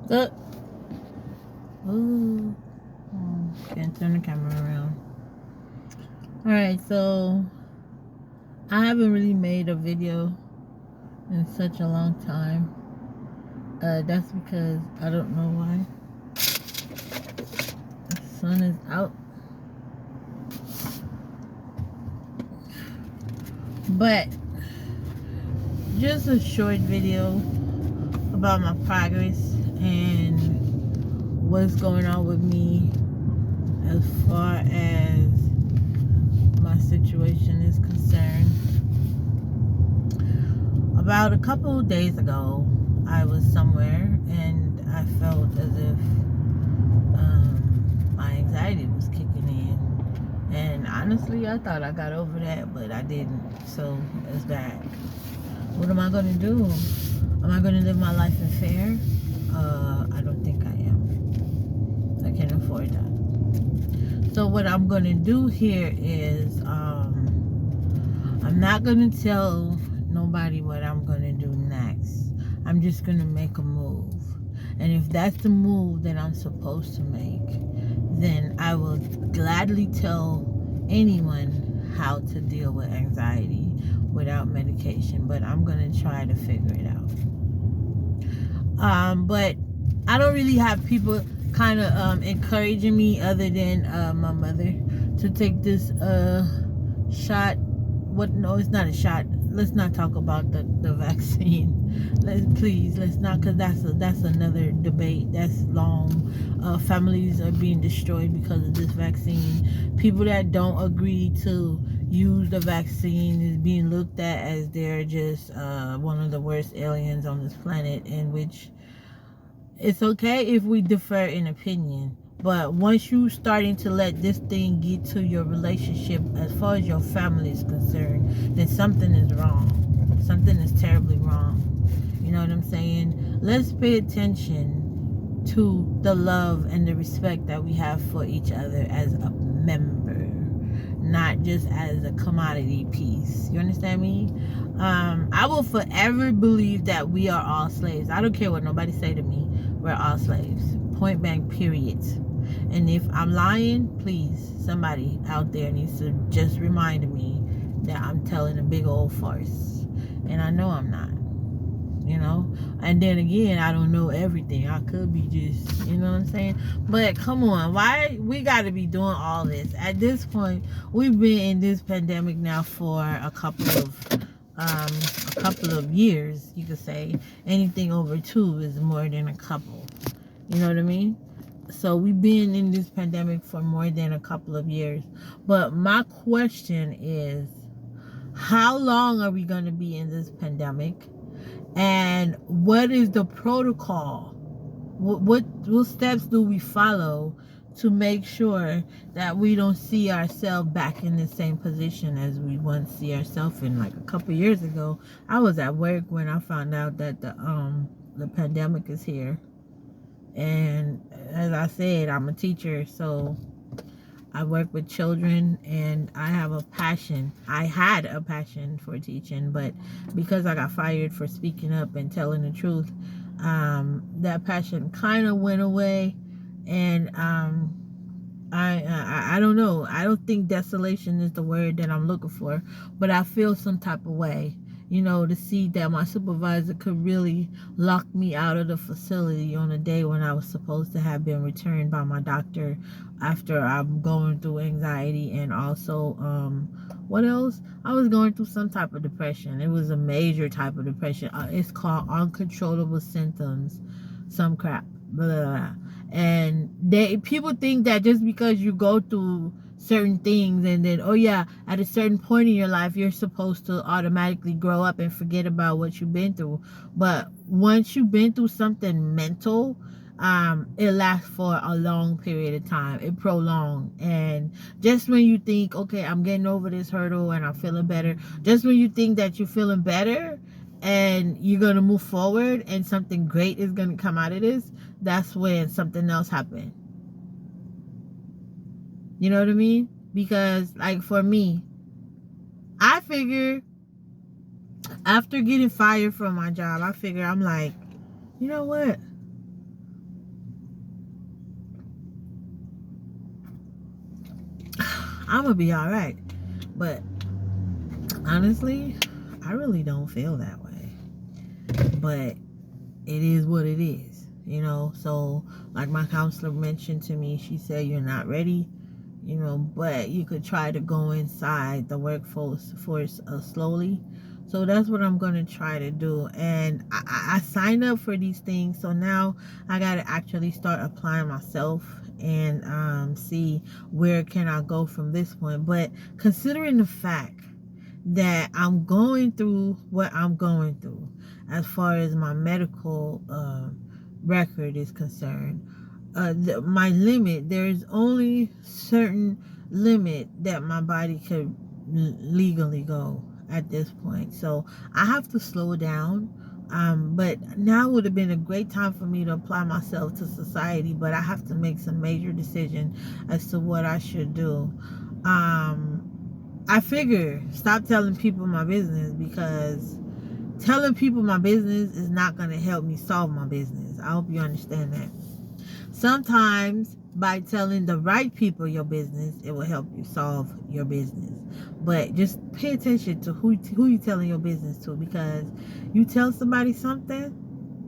Look. Ooh. Can't turn the camera around. Alright, so I haven't really made a video in such a long time. That's because I don't know why. The sun is out. But just a short video about my progress and what's going on with me as far as my situation is concerned. About a couple of days ago, I was somewhere and I felt as if my anxiety was kicking in. And honestly, I thought I got over that, but I didn't. So it's back. What am I going to do? Am I going to live my life in fear? I don't think I am. I can't afford that. So what I'm going to do here is I'm not going to tell nobody what I'm going to do next. I'm just going to make a move. And if that's the move that I'm supposed to make, then I will gladly tell anyone how to deal with anxiety without medication. But I'm going to try to figure it out. But I don't really have people kind of encouraging me other than my mother to take this shot. No, it's not a shot. Let's not talk about the vaccine. Let's not, because that's another debate. That's long. Families are being destroyed because of this vaccine. People that don't agree to use the vaccine is being looked at as they're just one of the worst aliens on this planet, in which it's okay if we differ in opinion. But once you starting to let this thing get to your relationship as far as your family is concerned, then something is wrong. Something is terribly wrong. You know what I'm saying? Let's pay attention to the love and the respect that we have for each other as a member, not just as a commodity piece. You understand me? I will forever believe that we are all slaves. I don't care what nobody say to me. We're all slaves. Point blank, period. And if I'm lying, please, somebody out there needs to just remind me that I'm telling a big old farce. And I know I'm not. You know? And then again, I don't know everything. I could be just, you know what I'm saying? But come on, why we got to be doing all this? At this point, we've been in this pandemic now for a couple of years, you could say. Anything over 2 is more than a couple. You know what I mean? So we've been in this pandemic for more than a couple of years. But my question is, how long are we going to be in this pandemic? And what is the protocol? What steps do we follow to make sure that we don't see ourselves back in the same position as we once see ourselves in? Like a couple of years ago, I was at work when I found out that the pandemic is here. And as I said, I'm a teacher, so I work with children, and I have a passion. I had a passion for teaching, but because I got fired for speaking up and telling the truth, that passion kind of went away. And I don't know. I don't think desolation is the word that I'm looking for, but I feel some type of way, you know, to see that my supervisor could really lock me out of the facility on a day when I was supposed to have been returned by my doctor after I'm going through anxiety. And also, what else? I was going through some type of depression. It was a major type of depression. It's called uncontrollable symptoms, some crap, blah, blah, blah. And people think that just because you go through certain things and then, oh yeah, at a certain point in your life you're supposed to automatically grow up and forget about what you've been through. But once you've been through something mental, it lasts for a long period of time. It prolongs. And just when you think, okay, I'm getting over this hurdle and I'm feeling better, just when you think that you're feeling better and you're going to move forward and something great is going to come out of this, that's when something else happened. You know what I mean? Because, like, for me, I figure after getting fired from my job, I'm like, you know what? I'm gonna be all right. But honestly, I really don't feel that way. But it is what it is, you know. So like my counselor mentioned to me, she said you're not ready, you know, but you could try to go inside the workforce slowly. So that's what I'm going to try to do. And I signed up for these things, so now I got to actually start applying myself and see where can I go from this point. But considering the fact that I'm going through what I'm going through as far as my medical record is concerned, my limit, there's only certain limit that my body could legally go at this point. So I have to slow down. But now would have been a great time for me to apply myself to society, but I have to make some major decision as to what I should do. I figure stop telling people my business, because telling people my business is not going to help me solve my business. I hope you understand that. Sometimes by telling the right people your business, it will help you solve your business. But just pay attention to who you telling your business to, because you tell somebody something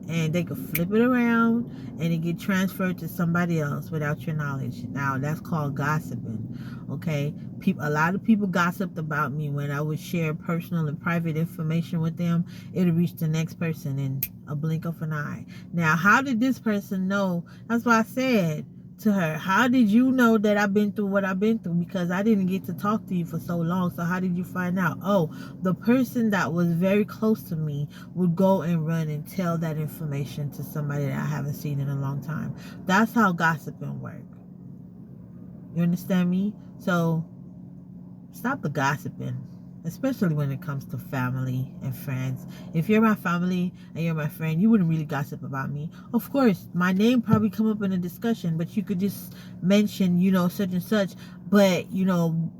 and they could flip it around and it get transferred to somebody else without your knowledge. Now that's called gossiping. Okay, a lot of people gossiped about me when I would share personal and private information with them. It'll reach the next person in a blink of an eye. Now, how did this person know? That's why I said to her, how did you know that I've been through what I've been through? Because I didn't get to talk to you for so long. So how did you find out? Oh, the person that was very close to me would go and run and tell that information to somebody that I haven't seen in a long time. That's how gossiping works. You understand me? So stop the gossiping, especially when it comes to family and friends. If you're my family and you're my friend, you wouldn't really gossip about me. Of course, my name probably come up in a discussion, but you could just mention, you know, such and such. But, you know,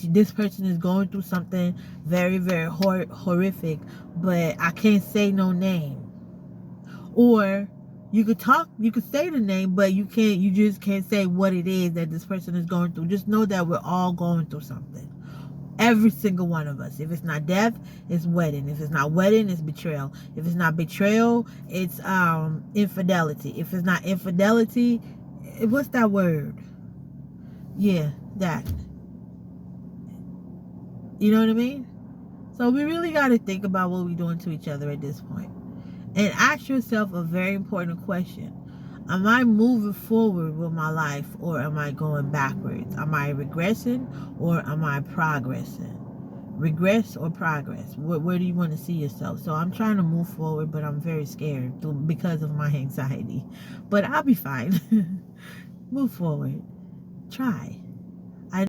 this person is going through something very, very horrific, but I can't say no name. Or you could say the name, but you just can't say what it is that this person is going through. Just know that we're all going through something. Every single one of us. If it's not death, it's wedding. If it's not wedding, it's betrayal. If it's not betrayal, it's infidelity. If it's not infidelity, what's that word? Yeah, that. You know what I mean? So we really got to think about what we're doing to each other at this point. And ask yourself a very important question. Am I moving forward with my life, or am I going backwards? Am I regressing, or am I progressing? Regress or progress? Where do you want to see yourself? So I'm trying to move forward, but I'm very scared because of my anxiety. But I'll be fine. Move forward. Try.